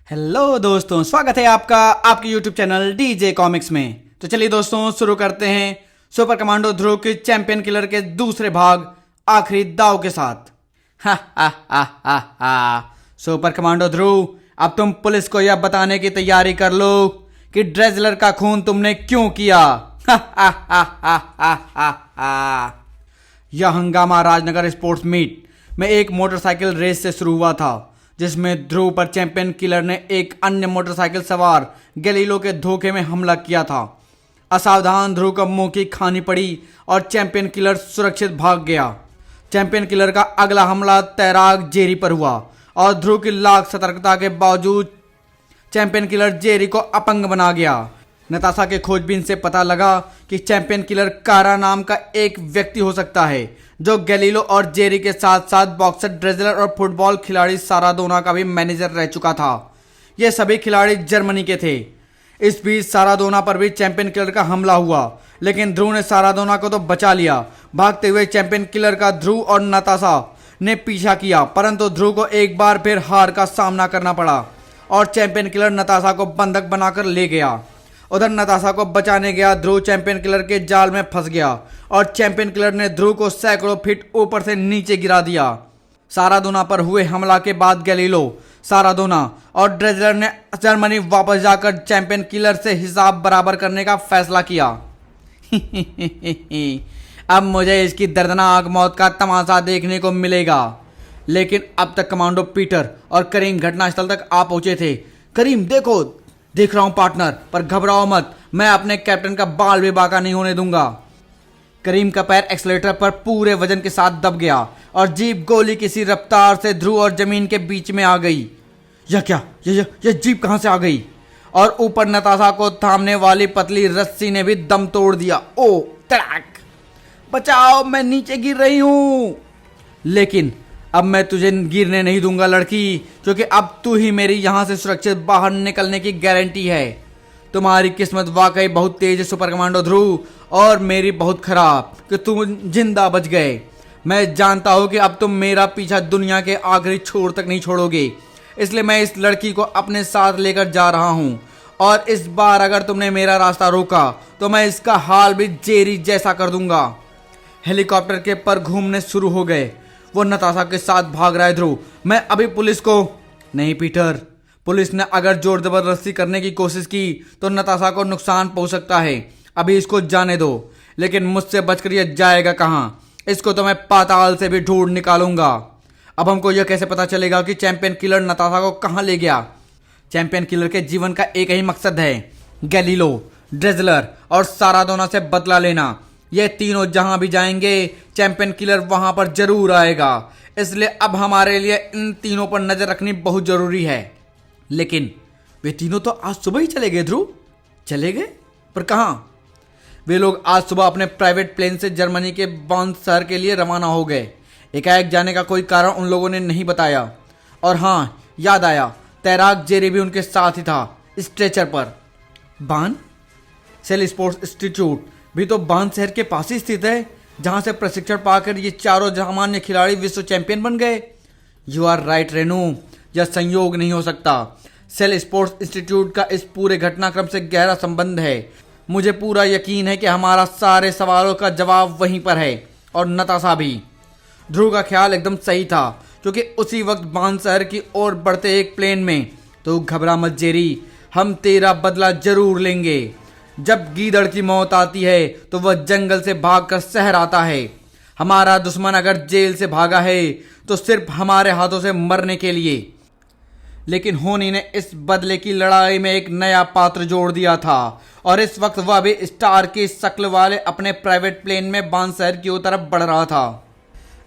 Hello दोस्तों, स्वागत है आपका आपके YouTube चैनल डीजे कॉमिक्स में। तो चलिए दोस्तों, शुरू करते हैं सुपर कमांडो ध्रुव के चैंपियन किलर के दूसरे भाग आखिरी दाव के साथ। हा हा हा हा हा। सुपर कमांडो ध्रुव, अब तुम पुलिस को यह बताने की तैयारी कर लो कि ड्रेजलर का खून तुमने क्यों किया। हा हा हा हा हा हा हा। यह हंगामा राजनगर स्पोर्ट्स मीट में एक मोटरसाइकिल रेस से शुरू हुआ था, जिसमें ध्रुव पर चैंपियन किलर ने एक अन्य मोटरसाइकिल सवार गैलीलो के धोखे में हमला किया था। असावधान ध्रुव को मुंह की खानी पड़ी और चैंपियन किलर सुरक्षित भाग गया। चैंपियन किलर का अगला हमला तैराक जेरी पर हुआ और ध्रुव की लाख सतर्कता के बावजूद चैंपियन किलर जेरी को अपंग बना गया। नताशा के खोजबीन से पता लगा कि चैंपियन किलर कारा नाम का एक व्यक्ति हो सकता है, जो गैलीलो और जेरी के साथ साथ बॉक्सर ड्रेजलर और फुटबॉल खिलाड़ी सारादोना का भी मैनेजर रह चुका था। ये सभी खिलाड़ी जर्मनी के थे। इस बीच सारादोना पर भी चैंपियन किलर का हमला हुआ, लेकिन ध्रुव ने सारादोना को तो बचा लिया। भागते हुए चैंपियन किलर का ध्रुव और नताशा ने पीछा किया, परंतु ध्रुव को एक बार फिर हार का सामना करना पड़ा और चैंपियन किलर नताशा को बंधक बनाकर ले गया। उधर नताशा को बचाने गया ध्रुव चैंपियन किलर के जाल में फंस गया और चैंपियन किलर ने ध्रुव को सैकड़ों फीट ऊपर से नीचे गिरा दिया। सारादोना पर हुए हमला के बाद गैलीलो, सारादोना और ड्रेजलर ने जर्मनी वापस जाकर चैंपियन किलर से हिसाब बराबर करने का फैसला किया। अब मुझे इसकी दर्दनाक मौत का तमाशा देखने को मिलेगा। लेकिन अब तक कमांडो पीटर और करीम घटनास्थल तक आ पहुंचे थे। करीम, देखो, देख रहा हूं पार्टनर, पर घबराओ मत, मैं अपने कैप्टन का बाल भी बाका नहीं होने दूंगा। करीम का पैर एक्सीलरेटर पर पूरे वजन के साथ दब गया और जीप गोली किसी रफ्तार से ध्रुव और जमीन के बीच में आ गई। यह क्या, यह जीप कहां से आ गई? और ऊपर नताशा को थामने वाली पतली रस्सी ने भी दम तोड़ दिया। ओ तड़ाक! बचाओ, मैं नीचे गिर रही हूं। लेकिन अब मैं तुझे गिरने नहीं दूंगा लड़की, क्योंकि अब तू ही मेरी यहां से सुरक्षित बाहर निकलने की गारंटी है। तुम्हारी किस्मत वाकई बहुत तेज है सुपर कमांडो ध्रुव, और मेरी बहुत खराब कि तुम जिंदा बच गए। मैं जानता हूं कि अब तुम मेरा पीछा दुनिया के आखिरी छोर तक नहीं छोड़ोगे, इसलिए मैं इस लड़की को अपने साथ लेकर जा रहा हूं। और इस बार अगर तुमने मेरा रास्ता रोका तो मैं इसका हाल भी जेरी जैसा कर दूंगा। हेलीकॉप्टर के पर घूमने शुरू हो गए। वो नताशा के साथ भाग रहा है ध्रुव। मैं अभी पुलिस को नहीं पीटर, पुलिस ने अगर जोर जबरदस्ती करने की कोशिश की तो नताशा को नुकसान पहुंच सकता है। अभी इसको जाने दो, लेकिन मुझसे बचकर यह जाएगा कहां? इसको तो मैं पाताल से भी ढूंढ निकालूंगा। अब हमको यह कैसे पता चलेगा कि चैंपियन किलर नताशा को कहां ले गया? चैंपियन किलर के जीवन का एक ही मकसद है, गैलीलो, ड्रेजलर और सारादोना से बदला लेना। ये तीनों जहां भी जाएंगे चैंपियन किलर वहां पर जरूर आएगा, इसलिए अब हमारे लिए इन तीनों पर नजर रखनी बहुत जरूरी है। लेकिन वे तीनों तो आज सुबह ही चले गए ध्रुव। चले गए? पर कहां? वे लोग आज सुबह अपने प्राइवेट प्लेन से जर्मनी के बॉन शहर के लिए रवाना हो गए। एकाएक जाने का कोई कारण उन लोगों ने नहीं बताया। और हाँ, याद आया, तैराक जेरी भी उनके साथ ही था, स्ट्रेचर पर। बान सेल स्पोर्ट्स इंस्टीट्यूट भी तो बान शहर के पास ही स्थित है, जहां से प्रशिक्षण पाकर ये चारों सामान्य खिलाड़ी विश्व चैंपियन बन गए। यू आर राइट रेनू, यह संयोग नहीं हो सकता। सेल स्पोर्ट्स इंस्टीट्यूट का इस पूरे घटनाक्रम से गहरा संबंध है। मुझे पूरा यकीन है कि हमारा सारे सवालों का जवाब वहीं पर है, और नताशा भी। ध्रुव का ख्याल एकदम सही था, क्योंकि उसी वक्त बान शहर की ओर बढ़ते एक प्लेन में। तो घबरा मत जेरी, हम तेरा बदला जरूर लेंगे। जब गीदड़ की मौत आती है तो वह जंगल से भागकर शहर आता है। हमारा दुश्मन अगर जेल से भागा है तो सिर्फ हमारे हाथों से मरने के लिए। लेकिन होनी ने इस बदले की लड़ाई में एक नया पात्र जोड़ दिया था, और इस वक्त वह भी स्टार की शक्ल वाले अपने प्राइवेट प्लेन में बान शहर की तरफ बढ़ रहा था।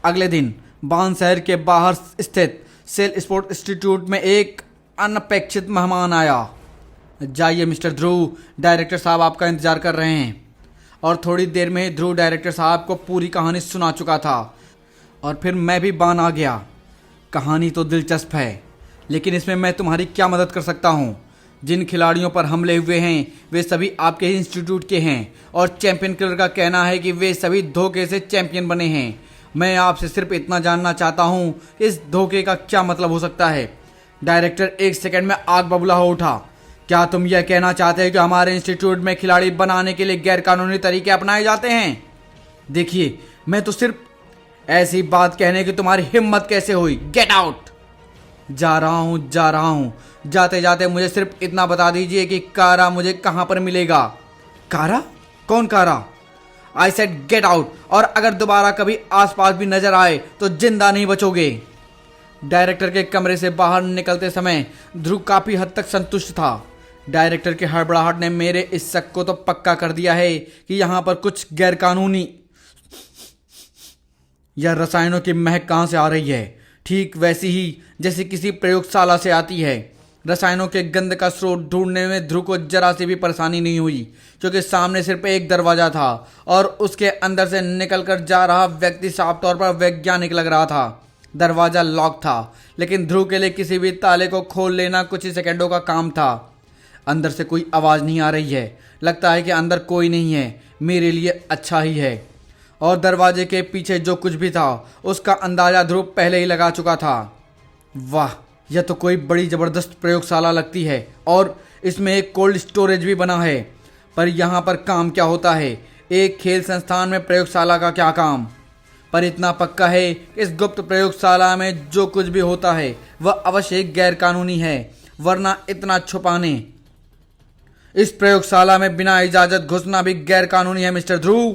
अगले दिन बान शहर के बाहर स्थित सेल स्पोर्ट इंस्टीट्यूट में एक अनपेक्षित मेहमान आया। जाइए मिस्टर ध्रुव, डायरेक्टर साहब आपका इंतजार कर रहे हैं। और थोड़ी देर में ध्रुव डायरेक्टर साहब को पूरी कहानी सुना चुका था। और फिर मैं भी बान आ गया। कहानी तो दिलचस्प है, लेकिन इसमें मैं तुम्हारी क्या मदद कर सकता हूँ? जिन खिलाड़ियों पर हमले हुए हैं वे सभी आपके ही इंस्टीट्यूट के हैं, और चैंपियन किलर का कहना है कि वे सभी धोखे से चैंपियन बने हैं। मैं आपसे सिर्फ इतना जानना चाहता हूँ, इस धोखे का क्या मतलब हो सकता है? डायरेक्टर एक सेकंड में आग बबूला हो उठा। क्या तुम यह कहना चाहते हैं कि हमारे इंस्टीट्यूट में खिलाड़ी बनाने के लिए गैरकानूनी तरीके अपनाए जाते हैं? देखिए, मैं तो सिर्फ ऐसी बात कहने की तुम्हारी हिम्मत कैसे हुई? Get out! जा रहा हूं। जाते जाते मुझे सिर्फ इतना बता दीजिए कि कारा मुझे कहां पर मिलेगा। कारा? कौन कारा? आई सेड गेट आउट, और अगर दोबारा कभी आसपास भी नजर आए तो जिंदा नहीं बचोगे। डायरेक्टर के कमरे से बाहर निकलते समय ध्रुव काफी हद तक संतुष्ट था। डायरेक्टर की हड़बड़ाहट ने मेरे इस शक को तो पक्का कर दिया है कि यहां पर कुछ गैरकानूनी यह रसायनों की महक कहां से आ रही है, ठीक वैसी ही जैसे किसी प्रयोगशाला से आती है। रसायनों के गंध का स्रोत ढूंढने में ध्रुव को जरा सी भी परेशानी नहीं हुई, क्योंकि सामने सिर्फ एक दरवाजा था और उसके अंदर से निकलकर जा रहा व्यक्ति साफ तौर पर वैज्ञानिक लग रहा था। दरवाजा लॉक था, लेकिन ध्रुव के लिए किसी भी ताले को खोल लेना कुछ ही सेकंडों का काम था। अंदर से कोई आवाज़ नहीं आ रही है। लगता है कि अंदर कोई नहीं है। मेरे लिए अच्छा ही है। और दरवाजे के पीछे जो कुछ भी था उसका अंदाजा ध्रुव पहले ही लगा चुका था। वाह, यह तो कोई बड़ी ज़बरदस्त प्रयोगशाला लगती है, और इसमें एक कोल्ड स्टोरेज भी बना है। पर यहाँ पर काम क्या होता है? एक खेल संस्थान में प्रयोगशाला का क्या काम? पर इतना पक्का है कि इस गुप्त प्रयोगशाला में जो कुछ भी होता है वह अवश्य गैरकानूनी है, वरना इतना छुपाने इस प्रयोगशाला में बिना इजाजत घुसना भी गैरकानूनी है मिस्टर ध्रुव।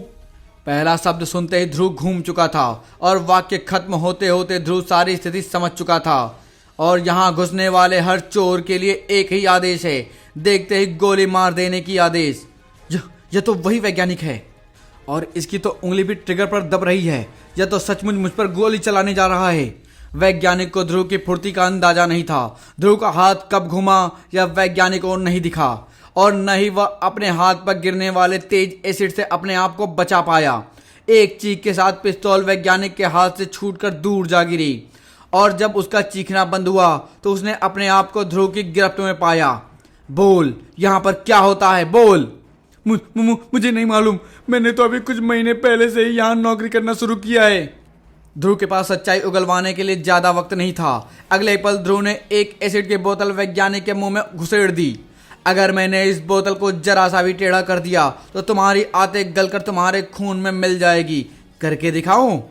पहला शब्द सुनते ही ध्रुव घूम चुका था और वाक्य खत्म होते होते ध्रुव सारी स्थिति समझ चुका था। और यहाँ घुसने वाले हर चोर के लिए एक ही आदेश है, देखते ही गोली मार देने की आदेश। यह तो वही वैज्ञानिक है, और इसकी तो उंगली भी ट्रिगर पर दब रही है। यह तो सचमुच मुझ पर गोली चलाने जा रहा है। वैज्ञानिक को ध्रुव की फुर्ती का अंदाजा नहीं था। ध्रुव का हाथ कब घुमा यह वैज्ञानिक को नहीं दिखा, और न ही वह अपने हाथ पर गिरने वाले तेज एसिड से अपने आप को बचा पाया। एक चीख के साथ पिस्तौल वैज्ञानिक के हाथ से छूटकर दूर जा गिरी, और जब उसका चीखना बंद हुआ तो उसने अपने आप को ध्रुव की गिरफ्त में पाया। बोल, यहाँ पर क्या होता है? बोल। मुझे नहीं मालूम, मैंने तो अभी कुछ महीने पहले से ही यहाँ नौकरी करना शुरू किया है। ध्रुव के पास सच्चाई उगलवाने के लिए ज्यादा वक्त नहीं था। अगले पल ध्रुव ने एक एसिड की बोतल वैज्ञानिक के मुंह में घुसेड़ दी। अगर मैंने इस बोतल को जरा सा भी टेढ़ा कर दिया तो तुम्हारी आंतें गलकर तुम्हारे खून में मिल जाएगी। करके दिखाऊं?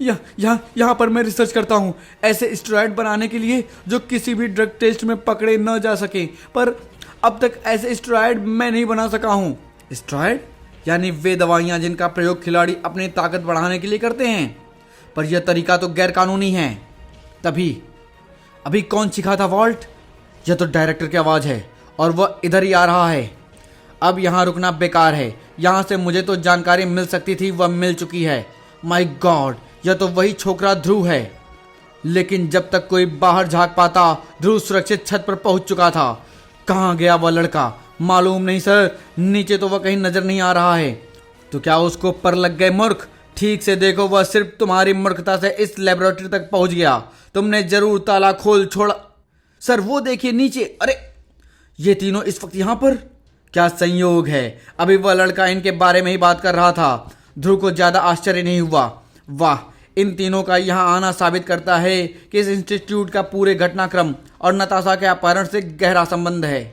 यहाँ पर मैं रिसर्च करता हूँ ऐसे स्टेरॉइड बनाने के लिए जो किसी भी ड्रग टेस्ट में पकड़े न जा सके, पर अब तक ऐसे स्टेरॉइड मैं नहीं बना सका हूँ। स्टेरॉइड यानी वे दवाइयाँ जिनका प्रयोग खिलाड़ी अपनी ताकत बढ़ाने के लिए करते हैं, पर यह तरीका तो गैरकानूनी है। तभी अभी कौन सिखाता वॉल्ट? यह तो डायरेक्टर की आवाज़ है और वह इधर ही आ रहा है। अब यहाँ रुकना बेकार है। यहाँ से मुझे तो जानकारी मिल सकती थी, वह मिल चुकी है। माय गॉड, यह तो वही छोकरा ध्रुव है। लेकिन जब तक कोई बाहर झांक पाता ध्रुव सुरक्षित छत पर पहुंच चुका था। कहाँ गया वह लड़का? मालूम नहीं सर, नीचे तो वह कहीं नजर नहीं आ रहा है। तो क्या उसको पर लग गए मूर्ख? ठीक से देखो, वह सिर्फ तुम्हारी मूर्खता से इस लेबोरेटरी तक पहुंच गया। तुमने जरूर ताला खोल छोड़ा। सर वो देखिए नीचे, अरे ये तीनों इस वक्त यहाँ पर? क्या संयोग है, अभी वह लड़का इनके बारे में ही बात कर रहा था। ध्रुव को ज्यादा आश्चर्य नहीं हुआ। वाह, इन तीनों का यहाँ आना साबित करता है कि इस इंस्टीट्यूट का पूरे घटनाक्रम और नताशा के अपहरण से गहरा संबंध है।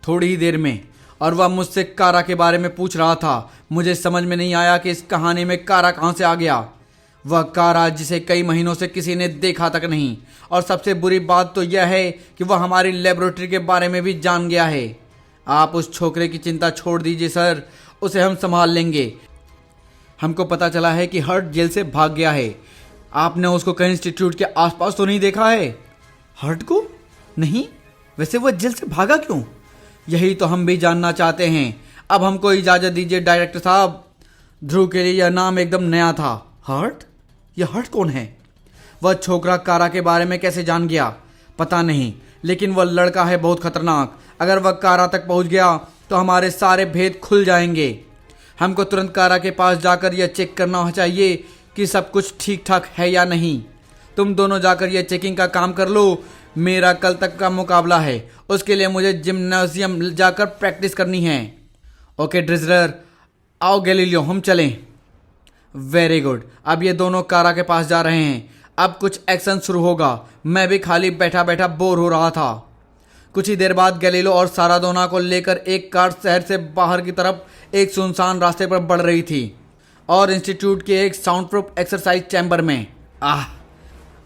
थोड़ी ही देर में और वह मुझसे कारा के बारे में पूछ रहा था। मुझे समझ में नहीं आया कि इस कहानी में कारा कहाँ से आ गया। वह कारा जिसे कई महीनों से किसी ने देखा तक नहीं, और सबसे बुरी बात तो यह है कि वह हमारी लेबोरेटरी के बारे में भी जान गया है। आप उस छोकरे की चिंता छोड़ दीजिए सर, उसे हम संभाल लेंगे। हमको पता चला है कि हर्ट जेल से भाग गया है। आपने उसको कहीं इंस्टीट्यूट के आसपास तो नहीं देखा है? हर्ट को? नहीं। वैसे वह जेल से भागा क्यों? यही तो हम भी जानना चाहते हैं। अब हमको इजाजत दीजिए डायरेक्टर साहब। ध्रुव के लिए यह नाम एकदम नया था। हर्ट? यह हर्ट कौन है? वह छोकरा कारा के बारे में कैसे जान गया? पता नहीं, लेकिन वह लड़का है बहुत खतरनाक। अगर वह कारा तक पहुंच गया तो हमारे सारे भेद खुल जाएंगे। हमको तुरंत कारा के पास जाकर यह चेक करना चाहिए कि सब कुछ ठीक ठाक है या नहीं। तुम दोनों जाकर यह चेकिंग का काम कर लो। मेरा कल तक का मुकाबला है, उसके लिए मुझे जिम्नाजियम जाकर प्रैक्टिस करनी है। ओके ड्रिजलर, आओ गैलीलियो हम चलें। Very good. अब ये दोनों कारा के पास जा रहे हैं। अब कुछ एक्शन शुरू होगा। मैं भी खाली बैठा बैठा बोर हो रहा था। कुछ ही देर बाद गैलीलो और सारादोना को लेकर एक कार शहर से बाहर की तरफ एक सुनसान रास्ते पर बढ़ रही थी और इंस्टीट्यूट के एक साउंड प्रूफ एक्सरसाइज चैम्बर में।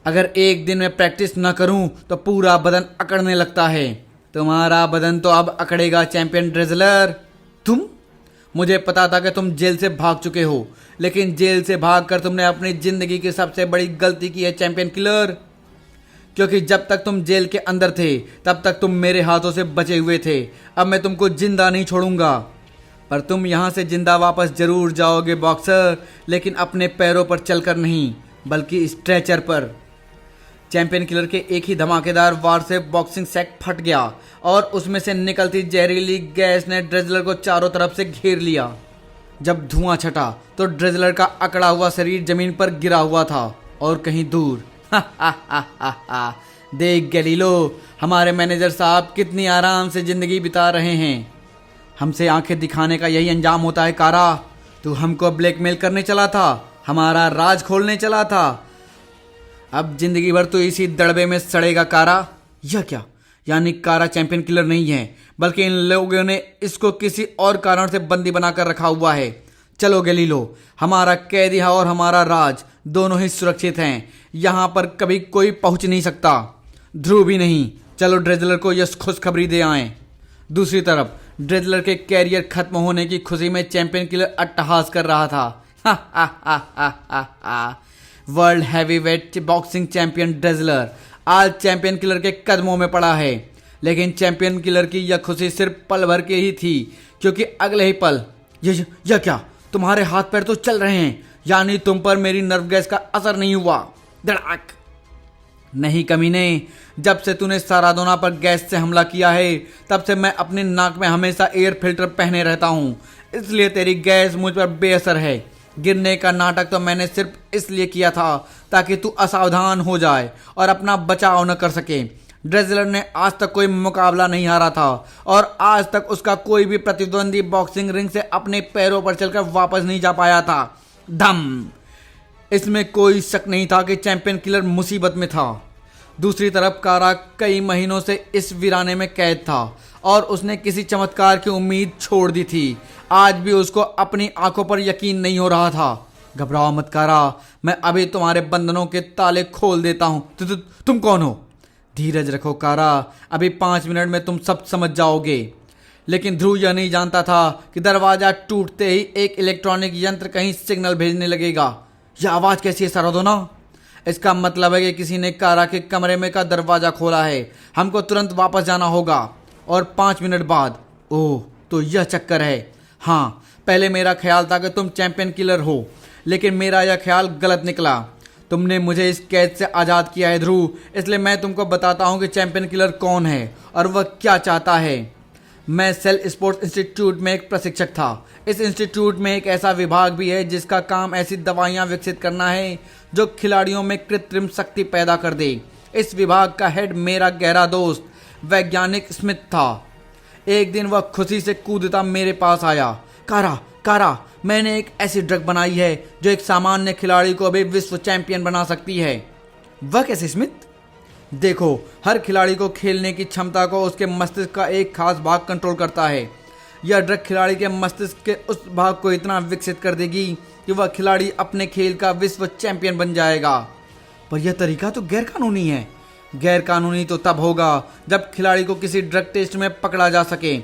अगर एक दिन में प्रैक्टिस न करूं तो पूरा बदन अकड़ने लगता है। तुम्हारा बदन तो अब अकड़ेगा चैंपियन ड्रेजलर। तुम? मुझे पता था कि तुम जेल से भाग चुके हो, लेकिन जेल से भागकर तुमने अपनी जिंदगी की सबसे बड़ी गलती की है चैंपियन किलर। क्योंकि जब तक तुम जेल के अंदर थे तब तक तुम मेरे हाथों से बचे हुए थे। अब मैं तुमको जिंदा नहीं छोड़ूंगा। पर तुम यहाँ से जिंदा वापस जरूर जाओगे बॉक्सर, लेकिन अपने पैरों पर चलकर नहीं, बल्कि स्ट्रेचर पर। चैंपियन किलर के एक ही धमाकेदार वार से बॉक्सिंग सैक फट गया और उसमें से निकलती जहरीली गैस ने ड्रेजलर को चारों तरफ से घेर लिया। जब धुआं छटा तो ड्रेजलर का अकड़ा हुआ शरीर जमीन पर गिरा हुआ था और कहीं दूर देख गैलीलो, हमारे मैनेजर साहब कितनी आराम से जिंदगी बिता रहे हैं। हमसे आंखें दिखाने का यही अंजाम होता है कारा। तू हमको ब्लैकमेल करने चला था, हमारा राज खोलने चला था। अब जिंदगी भर तो इसी दड़बे में सड़ेगा कारा। यह क्या? यानी कारा चैंपियन किलर नहीं है, बल्कि इन लोगों ने इसको किसी और कारण से बंदी बनाकर रखा हुआ है। चलो गैलीलो, हमारा कैदी और हमारा राज दोनों ही सुरक्षित हैं। यहाँ पर कभी कोई पहुंच नहीं सकता, ध्रुव भी नहीं। चलो ड्रेजलर को यह खुशखबरी दे आएं। दूसरी तरफ ड्रेजलर के कैरियर खत्म होने की खुशी में चैंपियन किलर अट्टहास कर रहा था। वर्ल्ड हैवीवेट बॉक्सिंग चैंपियन ड्रेजलर आज चैंपियन किलर के कदमों में पड़ा है। लेकिन चैंपियन किलर की यह खुशी सिर्फ पल भर की ही थी, क्योंकि अगले ही पल यह क्या? तुम्हारे हाथ पैर तो चल रहे हैं, यानी तुम पर मेरी नर्व गैस का असर नहीं हुआ। धड़ाक! नहीं कमीने, जब से तूने सारादोना पर गैस से हमला किया है तब से मैं अपनी नाक में हमेशा एयर फिल्टर पहने रहता हूँ, इसलिए तेरी गैस मुझ पर बेअसर है। गिरने का नाटक तो मैंने सिर्फ इसलिए किया था ताकि तू असावधान हो जाए और अपना बचाव न कर सके। ड्रेजलर ने आज तक कोई मुकाबला नहीं हारा था और आज तक उसका कोई भी प्रतिद्वंदी बॉक्सिंग रिंग से अपने पैरों पर चलकर वापस नहीं जा पाया था। धम! इसमें कोई शक नहीं था कि चैंपियन किलर मुसीबत में था। दूसरी तरफ कारा कई महीनों से इस वीराने में कैद था और उसने किसी चमत्कार की उम्मीद छोड़ दी थी। आज भी उसको अपनी आंखों पर यकीन नहीं हो रहा था। घबराओ मत कारा, मैं अभी तुम्हारे बंधनों के ताले खोल देता हूं। तुम कौन हो? धीरज रखो कारा, अभी 5 मिनट में तुम सब समझ जाओगे। लेकिन ध्रुव यह नहीं जानता था कि दरवाजा टूटते ही एक इलेक्ट्रॉनिक यंत्र कहीं सिग्नल भेजने लगेगा। यह आवाज कैसी है सारादोना? इसका मतलब है कि किसी ने कारा के कमरे में का दरवाजा खोला है। हमको तुरंत वापस जाना होगा और 5 मिनट बाद। ओह, तो यह चक्कर है। हाँ, पहले मेरा ख्याल था कि तुम चैंपियन किलर हो, लेकिन मेरा यह ख्याल गलत निकला। तुमने मुझे इस कैद से आज़ाद किया है ध्रुव, इसलिए मैं तुमको बताता हूँ कि चैंपियन किलर कौन है और वह क्या चाहता है। मैं सेल स्पोर्ट्स इंस्टीट्यूट में एक प्रशिक्षक था। इस इंस्टीट्यूट में एक ऐसा विभाग भी है जिसका काम ऐसी दवाइयाँ विकसित करना है जो खिलाड़ियों में कृत्रिम शक्ति पैदा कर दे। इस विभाग का हेड मेरा गहरा दोस्त वैज्ञानिक स्मिथ था। एक दिन वह खुशी से कूदता मेरे पास आया। कारा, मैंने एक ऐसी ड्रग बनाई है जो एक सामान्य खिलाड़ी को भी विश्व चैंपियन बना सकती है। वह कैसे स्मिथ? देखो, हर खिलाड़ी को खेलने की क्षमता को उसके मस्तिष्क का एक खास भाग कंट्रोल करता है। यह ड्रग खिलाड़ी के मस्तिष्क के उस भाग को इतना विकसित कर देगी कि वह खिलाड़ी अपने खेल का विश्व चैंपियन बन जाएगा। पर यह तरीका तो गैरकानूनी है। गैरकानूनी तो तब होगा जब खिलाड़ी को किसी ड्रग टेस्ट में पकड़ा जा सके।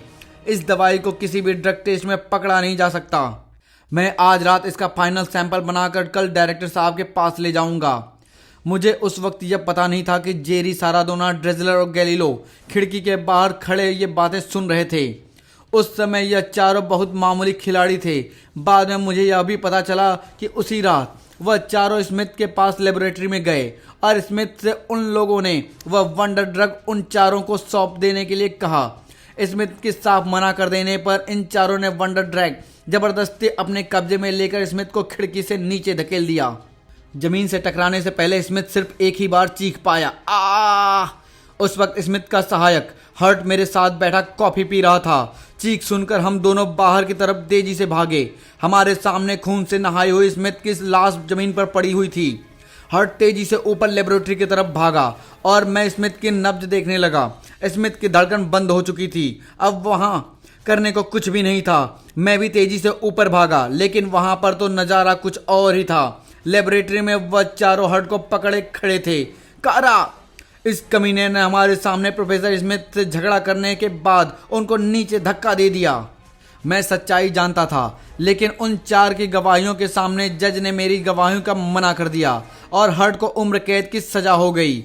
इस दवाई को किसी भी ड्रग टेस्ट में पकड़ा नहीं जा सकता। मैं आज रात इसका फाइनल सैंपल बनाकर कल डायरेक्टर साहब के पास ले जाऊंगा। मुझे उस वक्त यह पता नहीं था कि जेरी, सारादोना, ड्रेजलर और गैलीलो खिड़की के बाहर खड़े ये बातें सुन रहे थे। उस समय यह चारों बहुत मामूली खिलाड़ी थे। बाद में मुझे यह भी पता चला कि उसी रात वह चारों स्मिथ के पास लेबोरेटरी में गए और स्मिथ से उन लोगों ने वह वंडर ड्रग उन चारों को सौंप देने के लिए कहा। स्मिथ के साफ मना कर देने पर इन चारों ने वंडर ड्रग जबरदस्ती अपने कब्जे में लेकर स्मिथ को खिड़की से नीचे धकेल दिया। जमीन से टकराने से पहले स्मिथ सिर्फ एक ही बार चीख पाया, आ! उस वक्त स्मिथ का सहायक हर्ट मेरे साथ बैठा कॉफी पी रहा था। चीख सुनकर हम दोनों बाहर की तरफ तेजी से भागे। हमारे सामने खून से नहाई हुई स्मिथ की लाश जमीन पर पड़ी हुई थी। हर्ट तेजी से ऊपर लेबोरेटरी की तरफ भागा और मैं स्मिथ की नब्ज देखने लगा। स्मिथ की धड़कन बंद हो चुकी थी। अब वहां करने को कुछ भी नहीं था। मैं भी तेजी से ऊपर भागा, लेकिन वहां पर तो नजारा कुछ और ही था। लेबोरेटरी में वह चारों हर्ट को पकड़े खड़े थे। कारा! इस कमीने ने हमारे सामने प्रोफेसर स्मिथ से झगड़ा करने के बाद उनको नीचे धक्का दे दिया। मैं सच्चाई जानता था, लेकिन उन 4 की गवाहियों के सामने जज ने मेरी गवाहियों का मना कर दिया और हर्ट को उम्र कैद की सजा हो गई।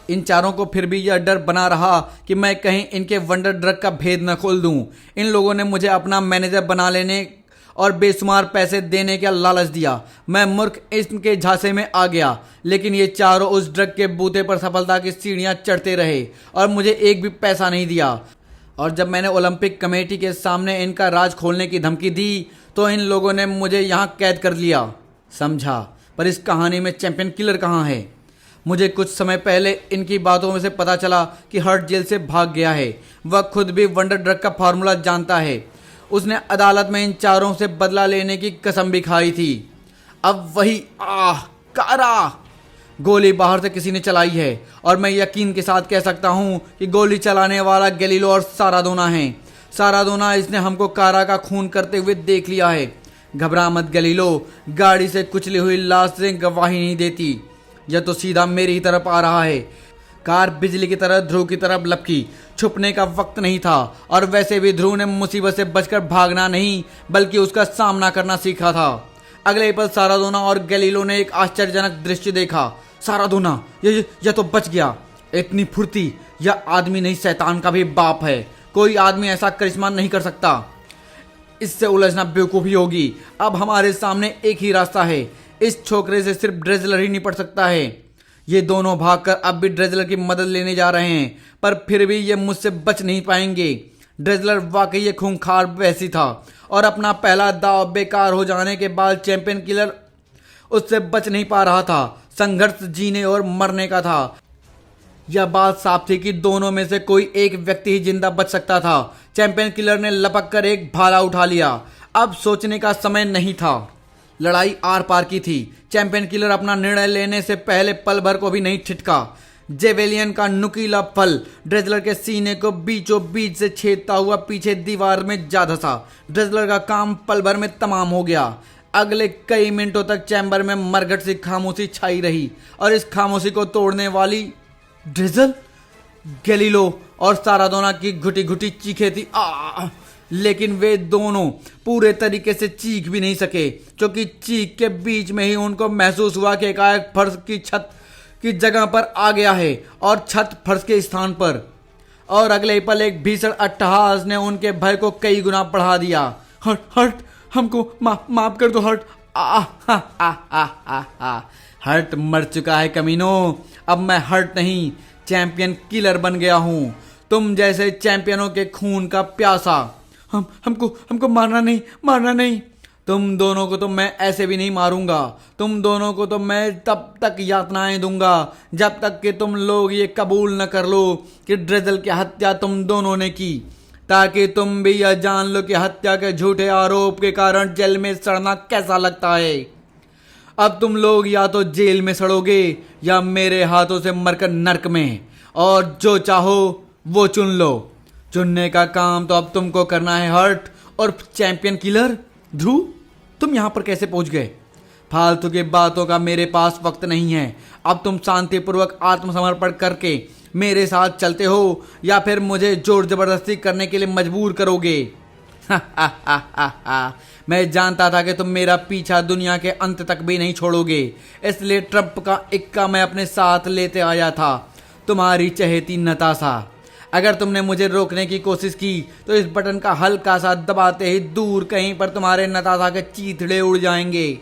इन 4 को फिर भी यह डर बना रहा कि मैं कहीं इनके वंडर ड्रग का भेद न खोल दूं। इन लोगों ने मुझे अपना मैनेजर बना लेने और बेशुमार पैसे देने का लालच दिया। मैं मूर्ख इनके झांसे में आ गया, लेकिन ये चारों उस ड्रग के बूते पर सफलता की सीढ़ियां चढ़ते रहे और मुझे एक भी पैसा नहीं दिया। और जब मैंने ओलंपिक कमेटी के सामने इनका राज खोलने की धमकी दी तो इन लोगों ने मुझे यहाँ कैद कर लिया। समझा, पर इस कहानी में चैंपियन किलर कहाँ है? मुझे कुछ समय पहले इनकी बातों में से पता चला कि हर्ट जेल से भाग गया है। वह खुद भी वंडर ड्रग का फार्मूला जानता है। उसने अदालत में इन 4 से बदला लेने की कसम भी खाई थी। अब वही कारा! गोली बाहर से किसी ने चलाई है और मैं यकीन के साथ कह सकता हूं कि गोली चलाने वाला गैलीलो और सारादोना है। सारादोना, इसने हमको कारा का खून करते हुए देख लिया है। घबरा मत गैलीलो, गाड़ी से कुचली हुई लाश से गवाही नहीं देती। यह तो सीधा मेरी ही तरफ आ रहा है। कार बिजली की तरह ध्रुव की तरफ लपकी। छुपने का वक्त नहीं था, और वैसे भी ध्रुव ने मुसीबत से बचकर भागना नहीं बल्कि उसका सामना करना सीखा था। अगले पल सारादोना और गैलीलो ने एक आश्चर्यजनक दृश्य देखा। सारादोना, यह तो बच गया। इतनी फुर्ती! यह आदमी नहीं, शैतान का भी बाप है। कोई आदमी ऐसा करिश्मा नहीं कर सकता। इससे उलझना बेवकूफ़ी होगी। अब हमारे सामने एक ही रास्ता है। इस छोकरे से सिर्फ ड्रेजलर ही निपट सकता है। ये दोनों भागकर अब भी ड्रेजलर की मदद लेने जा रहे हैं, पर फिर भी ये मुझसे बच नहीं पाएंगे। ड्रेजलर वाकई ये खूंखार वैसी था, और अपना पहला दाव बेकार हो जाने के बाद चैंपियन किलर उससे बच नहीं पा रहा था। संघर्ष जीने और मरने का था। यह बात साफ थी कि दोनों में से कोई एक व्यक्ति ही जिंदा बच सकता था। चैंपियन किलर ने लपक कर एक भाला उठा लिया। अब सोचने का समय नहीं था। लड़ाई आर पार की थी। चैंपियन किलर अपना निर्णय लेने से पहले पल भर को भी नहीं ठिठका। जेवेलियन का नुकीला फल ड्रेजलर के सीने को बीचों बीच से छेदता हुआ पीछे दीवार में जा धंसा। ड्रेजलर का काम पल भर में तमाम हो गया। अगले कई मिनटों तक चैम्बर में मरघट सी खामोशी छाई रही, और इस खामोशी को तोड़ने वाली ड्रेजल, गैलीलो और सारादोना की घुटी घुटी चीखें थी। लेकिन वे दोनों पूरे तरीके से चीख भी नहीं सके, क्योंकि चीख के बीच में ही उनको महसूस हुआ कि एकाएक फर्श की छत की जगह पर आ गया है और छत फर्श के स्थान पर। और अगले पल एक भीषण अट्टहास ने उनके भय को कई गुना बढ़ा दिया। हर्ट, हमको माफ कर दो हर्ट। हर्ट मर चुका है कमीनो। अब मैं हर्ट नहीं, चैंपियन किलर बन गया हूं। तुम जैसे चैंपियनों के खून का प्यासा। हमको मारना नहीं। तुम दोनों को तो मैं ऐसे भी नहीं मारूंगा। तुम दोनों को तो मैं तब तक यातनाएं दूंगा जब तक कि तुम लोग ये कबूल न कर लो कि ड्रेजल की हत्या तुम दोनों ने की, ताकि तुम भी यह जान लो कि हत्या के झूठे आरोप के कारण जेल में सड़ना कैसा लगता है। अब तुम लोग या तो जेल में सड़ोगे या मेरे हाथों से मरकर नर्क में, और जो चाहो वो चुन लो। चुनने का काम तो अब तुमको करना है हर्ट और चैंपियन किलर। ध्रुव, तुम यहां पर कैसे पहुंच गए? फालतू की बातों का मेरे पास वक्त नहीं है। अब तुम शांतिपूर्वक आत्मसमर्पण करके मेरे साथ चलते हो या फिर मुझे जोर जबरदस्ती करने के लिए मजबूर करोगे। मैं जानता था कि तुम मेरा पीछा दुनिया के अंत तक भी नहीं छोड़ोगे, इसलिए ट्रंप का इक्का मैं अपने साथ लेते आया था। तुम्हारी चहेती नताशा। अगर तुमने मुझे रोकने की कोशिश की तो इस बटन का हल्का सा दबाते ही दूर कहीं पर तुम्हारे नताशा के चीथड़े उड़ जाएंगे।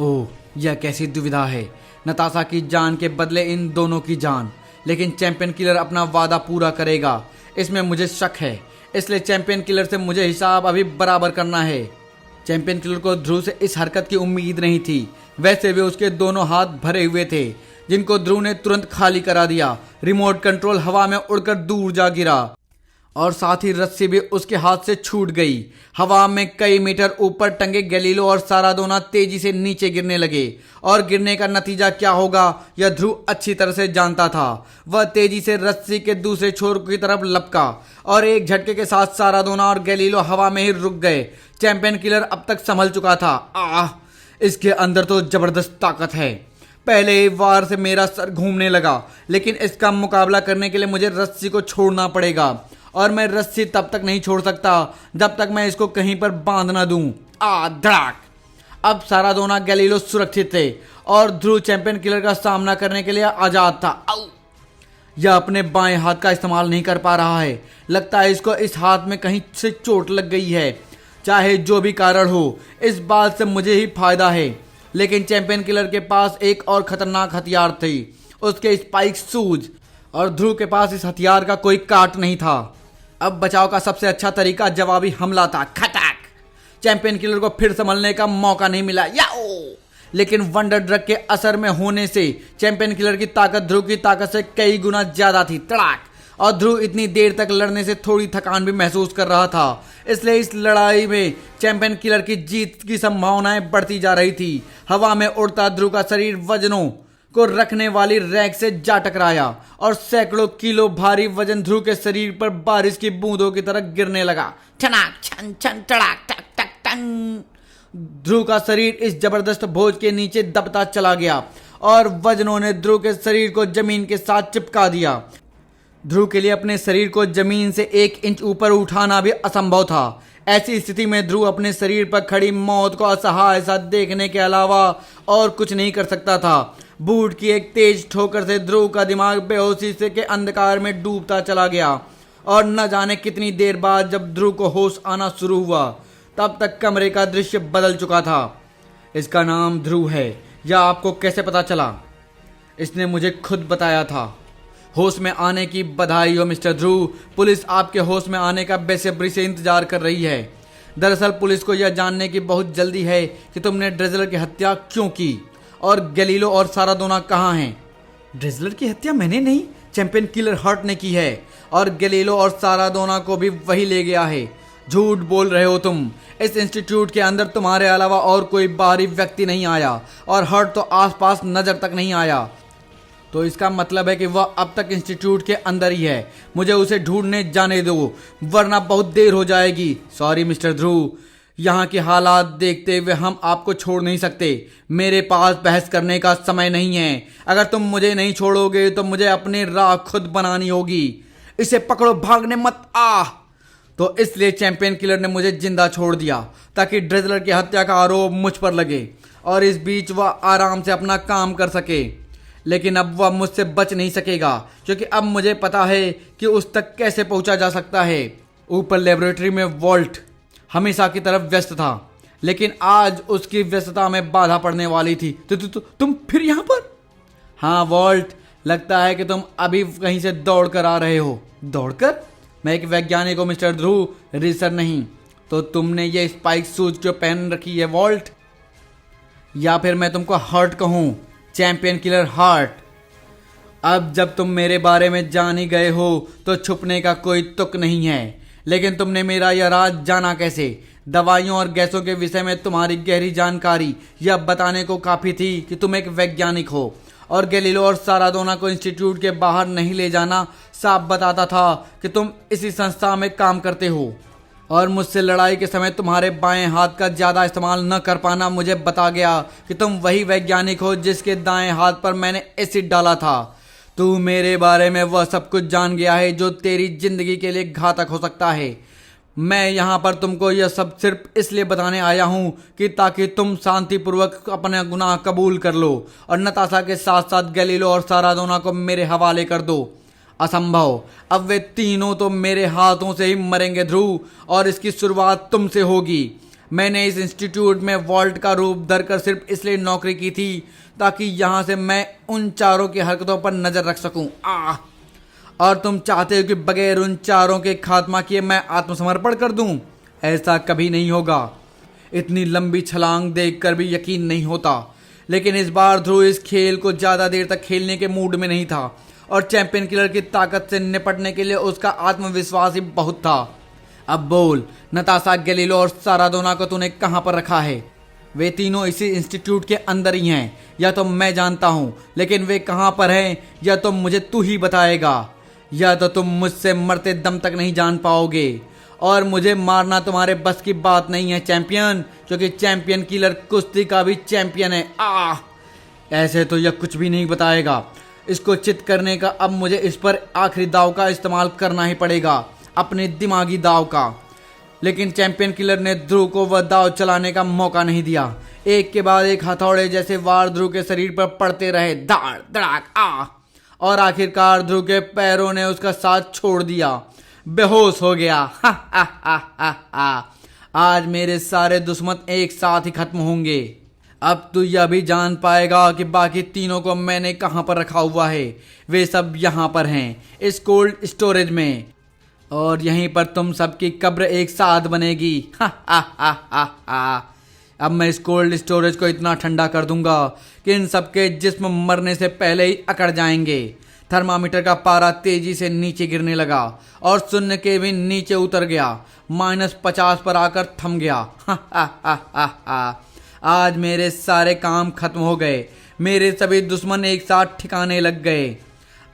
ओह, यह कैसी दुविधा है। नताशा की जान के बदले इन दोनों की जान। लेकिन चैंपियन किलर अपना वादा पूरा करेगा, इसमें मुझे शक है। इसलिए चैंपियन किलर से मुझे हिसाब अभी बराबर करना है। चैंपियन किलर को ध्रुव से इस हरकत की उम्मीद नहीं थी। वैसे भी उसके दोनों हाथ भरे हुए थे, जिनको ध्रुव ने तुरंत खाली करा दिया। रिमोट कंट्रोल हवा में उड़कर दूर जा गिरा और साथ ही रस्सी भी उसके हाथ से छूट गई। हवा में कई मीटर ऊपर टंगे गैलीलो और सारादोना तेजी से नीचे गिरने लगे और गिरने का नतीजा क्या होगा यह ध्रुव अच्छी तरह से जानता था। वह तेजी से रस्सी के दूसरे छोर की तरफ लपका और एक झटके के साथ सारादोना और गैलीलो हवा में ही रुक गए। चैंपियन किलर अब तक संभल चुका था। इसके अंदर तो जबरदस्त ताकत है। पहले ही वार से मेरा सर घूमने लगा, लेकिन इसका मुकाबला करने के लिए मुझे रस्सी को छोड़ना पड़ेगा और मैं रस्सी तब तक नहीं छोड़ सकता जब तक मैं इसको कहीं पर बांध ना दूं। धड़ाक। अब सारादोना गैलीलो सुरक्षित थे और ध्रुव चैंपियन किलर का सामना करने के लिए आजाद था। यह अपने बाएं हाथ का इस्तेमाल नहीं कर पा रहा है। लगता है इसको इस हाथ में कहीं से चोट लग गई है। चाहे जो भी कारण हो, इस बात से मुझे ही फायदा है। लेकिन चैंपियन किलर के पास एक और खतरनाक हथियार थी, उसके स्पाइक शूज, और ध्रुव के पास इस हथियार का कोई काट नहीं था। अब बचाव का सबसे अच्छा तरीका जवाबी हमला था। खटाक। चैंपियन किलर को फिर संभलने का मौका नहीं मिला। लेकिन वंडर ड्रग के असर में होने से चैंपियन किलर की ताकत ध्रुव की ताकत से कई गुना ज्यादा थी। तड़ाक। और ध्रुव इतनी देर तक लड़ने से थोड़ी थकान भी महसूस कर रहा था, इसलिए इस लड़ाई में चैंपियन किलर की जीत की संभावनाएं बढ़ती जा रही थी। हवा में उड़ता ध्रुव का शरीर वजनों को रखने वाली रैक से जा टकराया और सैकड़ों किलो भारी वजन ध्रुव के शरीर पर बारिश की बूंदों की तरह गिरने लगा। ठनाक छन छन टड़ाक टक टक टन। ध्रुव का शरीर इस जबरदस्त बोझ के नीचे दबता चला गया और वजनों ने ध्रुव के शरीर को जमीन के साथ चिपका दिया। ध्रुव के लिए अपने शरीर को जमीन से 1 इंच ऊपर उठाना भी असंभव था। ऐसी स्थिति में ध्रुव अपने शरीर पर खड़ी मौत को असहाय सा देखने के अलावा और कुछ नहीं कर सकता था। बूट की एक तेज ठोकर से ध्रुव का दिमाग बेहोशी से के अंधकार में डूबता चला गया और न जाने कितनी देर बाद जब ध्रुव को होश आना शुरू हुआ, तब तक कमरे का दृश्य बदल चुका था। इसका नाम ध्रुव है। यह आपको कैसे पता चला? इसने मुझे खुद बताया था। होश में आने की बधाई हो मिस्टर ध्रुव। पुलिस आपके होश में आने का बेसब्री से इंतजार कर रही है। दरअसल पुलिस को यह जानने की बहुत जल्दी है कि तुमने ड्रेजलर की हत्या क्यों की और गैलीलो और सारादोना कहाँ हैं। ड्रेजलर की हत्या मैंने नहीं, चैंपियन किलर हर्ट ने की है और गैलीलो और सारादोना को भी वही ले गया है। झूठ बोल रहे हो तुम। इस इंस्टीट्यूट के अंदर तुम्हारे अलावा और कोई बाहरी व्यक्ति नहीं आया और हर्ट तो आसपास नजर तक नहीं आया। तो इसका मतलब है कि वह अब तक इंस्टीट्यूट के अंदर ही है। मुझे उसे ढूंढने जाने दो, वरना बहुत देर हो जाएगी। सॉरी मिस्टर ध्रुव, यहाँ के हालात देखते हुए हम आपको छोड़ नहीं सकते। मेरे पास बहस करने का समय नहीं है। अगर तुम मुझे नहीं छोड़ोगे तो मुझे अपनी राह खुद बनानी होगी। इसे पकड़ो, भागने मत। तो इसलिए चैंपियन किलर ने मुझे जिंदा छोड़ दिया ताकि ड्रेजलर की हत्या का आरोप मुझ पर लगे और इस बीच वह आराम से अपना काम कर सके। लेकिन अब वह मुझसे बच नहीं सकेगा, क्योंकि अब मुझे पता है कि उस तक कैसे पहुंचा जा सकता है। ऊपर लेबोरेटरी में वॉल्ट हमेशा की तरफ व्यस्त था, लेकिन आज उसकी व्यस्तता में बाधा पड़ने वाली थी। तुम फिर यहाँ पर? हाँ वॉल्ट, लगता है कि तुम अभी कहीं से दौड़ कर आ रहे हो। दौड़कर? मैं एक वैज्ञानिक हूँ मिस्टर ध्रुव, रीसर नहीं। तो तुमने ये स्पाइक शूज क्यों पहन रखी है वॉल्ट? या फिर मैं तुमको हर्ट कहूँ? Champion killer heart. अब जब तुम मेरे बारे में जान ही गए हो तो छुपने का कोई तुक नहीं है। लेकिन तुमने मेरा यह राज जाना कैसे? दवाइयों और गैसों के विषय में तुम्हारी गहरी जानकारी यह बताने को काफी थी कि तुम एक वैज्ञानिक हो, और गैलीलो और सारादोना को इंस्टीट्यूट के बाहर नहीं ले जाना साफ बताता था कि तुम इसी संस्था में काम करते हो। और मुझसे लड़ाई के समय तुम्हारे बाएं हाथ का ज्यादा इस्तेमाल न कर पाना मुझे बता गया कि तुम वही वैज्ञानिक हो जिसके दाएं हाथ पर मैंने एसिड डाला था। तू मेरे बारे में वह सब कुछ जान गया है जो तेरी जिंदगी के लिए घातक हो सकता है। मैं यहाँ पर तुमको यह सब सिर्फ इसलिए बताने आया हूँ कि ताकि तुम शांतिपूर्वक अपना गुनाह कबूल कर लो और नताशा के साथ साथ गैलीलो और सारादोना को मेरे हवाले कर दो। असंभव। अब वे तीनों तो मेरे हाथों से ही मरेंगे ध्रुव, और इसकी शुरुआत तुमसे होगी। मैंने इस इंस्टीट्यूट में वॉल्ट का रूप धरकर सिर्फ इसलिए नौकरी की थी ताकि यहाँ से मैं उन चारों की हरकतों पर नजर रख सकूं। और तुम चाहते हो कि बगैर उन चारों के खात्मा किए मैं आत्मसमर्पण कर दूं? ऐसा कभी नहीं होगा। इतनी लंबी छलांग देखकर भी यकीन नहीं होता। लेकिन इस बार ध्रुव इस खेल को ज्यादा देर तक खेलने के मूड में नहीं था और चैंपियन किलर की ताकत से निपटने के लिए उसका आत्मविश्वास ही बहुत था। अब बोल, नताशा, गैलीलो और सारादोना को तूने कहां पर रखा है? वे तीनों इसी इंस्टीट्यूट के अंदर ही हैं, या तो मैं जानता हूं, लेकिन वे कहां पर हैं या तो मुझे तू ही बताएगा, या तो तुम मुझसे मरते दम तक नहीं जान पाओगे। और मुझे मारना तुम्हारे बस की बात नहीं है चैंपियन, क्योंकि चैंपियन किलर कुश्ती का भी चैंपियन है। ऐसे तो यह कुछ भी नहीं बताएगा। इसको चित करने का अब मुझे इस पर आखिरी दाव का इस्तेमाल करना ही पड़ेगा, अपने दिमागी दाव का। लेकिन चैंपियन किलर ने ध्रुव को वह दाव चलाने का मौका नहीं दिया। एक के बाद एक हथौड़े जैसे वार ध्रुव के शरीर पर पड़ते रहे, दाड़ धड़ाक। और आखिरकार ध्रुव के पैरों ने उसका साथ छोड़ दिया, बेहोश हो गया। आज मेरे सारे दुश्मन एक साथ ही खत्म होंगे। अब तू यह भी जान पाएगा कि बाकी तीनों को मैंने कहां पर रखा हुआ है। वे सब यहां पर हैं, इस कोल्ड स्टोरेज में, और यहीं पर तुम सबकी कब्र एक साथ बनेगी। अब मैं इस कोल्ड स्टोरेज को इतना ठंडा कर दूंगा कि इन सबके जिस्म मरने से पहले ही अकड़ जाएंगे। थर्मामीटर का पारा तेजी से नीचे गिरने लगा और शून्य के भी नीचे उतर गया, -50 पर आकर थम गया। आज मेरे सारे काम खत्म हो गए, मेरे सभी दुश्मन एक साथ ठिकाने लग गए।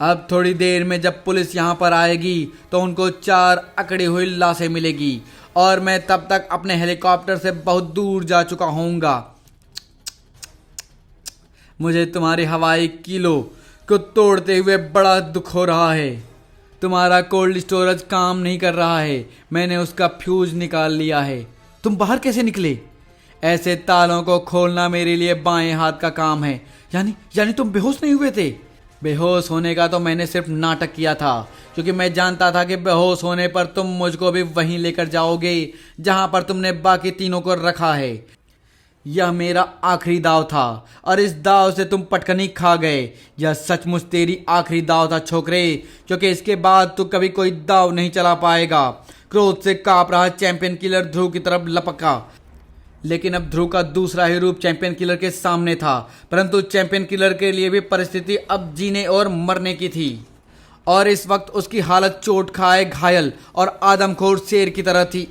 अब थोड़ी देर में जब पुलिस यहाँ पर आएगी तो उनको 4 अकड़ी हुई लाशें मिलेगी, और मैं तब तक अपने हेलीकॉप्टर से बहुत दूर जा चुका होऊंगा। मुझे तुम्हारे हवाई किलो को तोड़ते हुए बड़ा दुख हो रहा है। तुम्हारा कोल्ड स्टोरेज काम नहीं कर रहा है, मैंने उसका फ्यूज निकाल लिया है। तुम बाहर कैसे निकले? ऐसे तालों को खोलना मेरे लिए बाएं हाथ का काम है। यानी तुम बेहोश नहीं हुए थे? बेहोश होने का तो मैंने सिर्फ नाटक किया था, क्योंकि मैं जानता था कि बेहोश होने पर तुम मुझको भी वहीं लेकर जाओगे जहां पर तुमने बाकी तीनों को रखा है। यह मेरा आखिरी दाव था, और इस दाव से तुम पटकनी खा गए। यह सचमुच तेरी आखिरी दाव था छोकरे, क्योंकि इसके बाद तू कभी कोई दाव नहीं चला पाएगा। क्रोध से कांप रहा चैंपियन किलर ध्रुव की तरफ लपका, लेकिन अब ध्रुव का दूसरा ही रूप चैंपियन किलर के सामने था। परंतु चैंपियन किलर के लिए भी परिस्थिति अब जीने और मरने की थी, और इस वक्त उसकी हालत चोट खाए घायल और आदमखोर शेर की तरह थी।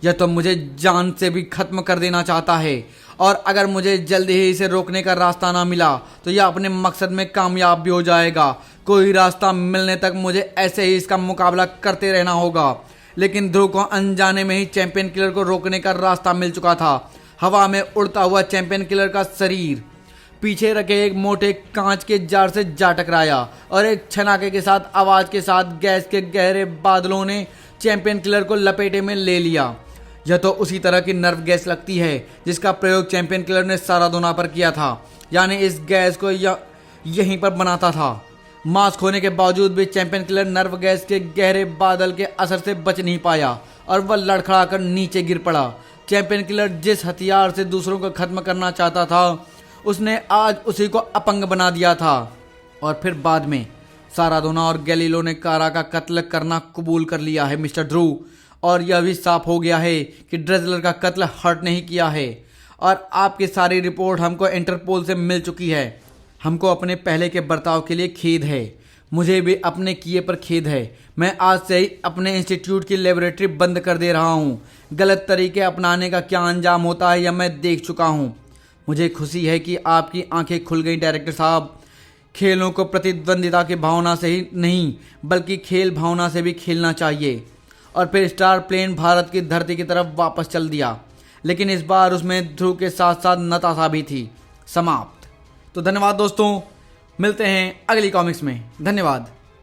यह तो मुझे जान से भी खत्म कर देना चाहता है, और अगर मुझे जल्दी ही इसे रोकने का रास्ता ना मिला तो यह अपने मकसद में कामयाब भी हो जाएगा। कोई रास्ता मिलने तक मुझे ऐसे ही इसका मुकाबला करते रहना होगा। लेकिन ध्रुव को अनजाने में ही चैंपियन किलर को रोकने का रास्ता मिल चुका था। हवा में उड़ता हुआ चैंपियन किलर का शरीर पीछे रखे एक मोटे कांच के जार से जा टकराया, और एक छनाके के साथ आवाज के साथ गैस के गहरे बादलों ने चैंपियन किलर को लपेटे में ले लिया। यह तो उसी तरह की नर्व गैस लगती है जिसका प्रयोग चैंपियन किलर ने सारादोना पर किया था, यानी इस गैस को यहीं पर बनाता था। मास्क होने के बावजूद भी चैंपियन किलर नर्व गैस के गहरे बादल के असर से बच नहीं पाया, और वह लड़खड़ाकर नीचे गिर पड़ा। चैंपियन किलर जिस हथियार से दूसरों को खत्म करना चाहता था, उसने आज उसी को अपंग बना दिया था। और फिर बाद में सारादोना और गैलीलो ने कारा का कत्ल करना कबूल कर लिया है मिस्टर ध्रुव, और यह भी साफ हो गया है कि ड्रेजलर का कत्ल हर्ट नहीं किया है। और आपकी सारी रिपोर्ट हमको इंटरपोल से मिल चुकी है। हमको अपने पहले के बर्ताव के लिए खेद है, मुझे भी अपने किए पर खेद है। मैं आज से ही अपने इंस्टीट्यूट की लेबोरेटरी बंद कर दे रहा हूँ। गलत तरीके अपनाने का क्या अंजाम होता है यह मैं देख चुका हूँ। मुझे खुशी है कि आपकी आंखें खुल गई डायरेक्टर साहब। खेलों को प्रतिद्वंदिता की भावना से ही नहीं, बल्कि खेल भावना से भी खेलना चाहिए। और फिर स्टार प्लेन भारत की धरती की तरफ वापस चल दिया, लेकिन इस बार उसमें ध्रुव के साथ साथ नताशा भी थी। समाप्त। तो धन्यवाद दोस्तों, मिलते हैं अगली कॉमिक्स में। धन्यवाद।